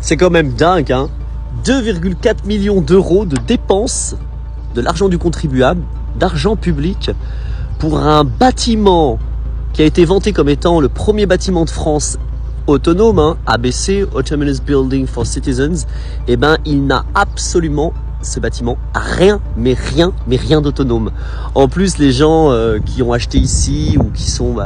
C'est quand même dingue, hein. 2,4 millions d'euros de dépenses de l'argent du contribuable, d'argent public, pour un bâtiment qui a été vanté comme étant le premier bâtiment de France autonome, hein, ABC, Autonomous Building for Citizens. Eh ben, il n'a absolument, ce bâtiment, rien d'autonome. En plus, les gens qui ont acheté ici ou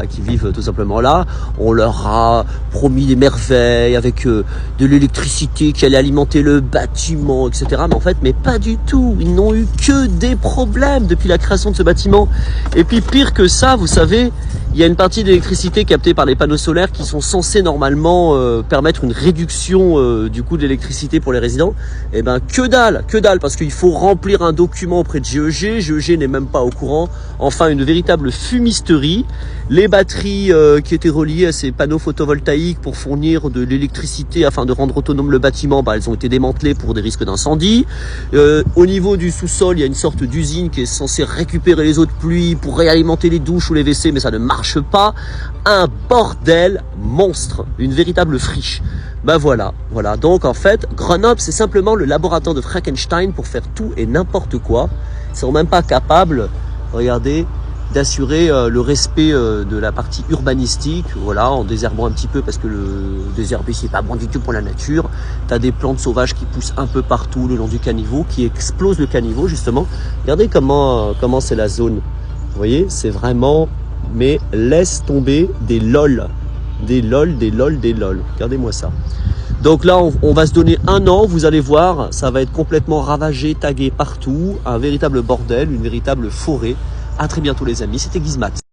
qui vivent tout simplement là, on leur a promis des merveilles avec de l'électricité qui allait alimenter le bâtiment, etc. Mais en fait, pas du tout. Ils n'ont eu que des problèmes depuis la création de ce bâtiment. Et puis pire que ça, vous savez, il y a une partie d'électricité captée par les panneaux solaires qui sont censés normalement permettre une réduction du coût de l'électricité pour les résidents. Eh ben que dalle, parce qu'il faut remplir un document auprès de GEG. GEG n'est même pas au courant. Enfin, une véritable fumisterie. Les batteries qui étaient reliées à ces panneaux photovoltaïques pour fournir de l'électricité afin de rendre autonome le bâtiment, elles ont été démantelées pour des risques d'incendie. Au niveau du sous-sol, il y a une sorte d'usine qui est censée récupérer les eaux de pluie pour réalimenter les douches ou les WC, mais ça ne marche pas. Un bordel monstre, une véritable friche. Voilà. Donc en fait, Grenoble, c'est simplement le laboratoire de Frankenstein pour faire tout et n'importe quoi. Ils sont même pas capables, regardez, d'assurer le respect de la partie urbanistique, en désherbant un petit peu, parce que le désherber, c'est pas bon du tout pour la nature. T'as des plantes sauvages qui poussent un peu partout le long du caniveau, qui explosent le caniveau, justement. Regardez comment c'est la zone. Vous voyez, c'est vraiment, mais laisse tomber des lol. Des lol. Regardez-moi ça. Donc là, on va se donner 1 an, vous allez voir, ça va être complètement ravagé, tagué partout, un véritable bordel, une véritable forêt. À très bientôt les amis, c'était Gizmat.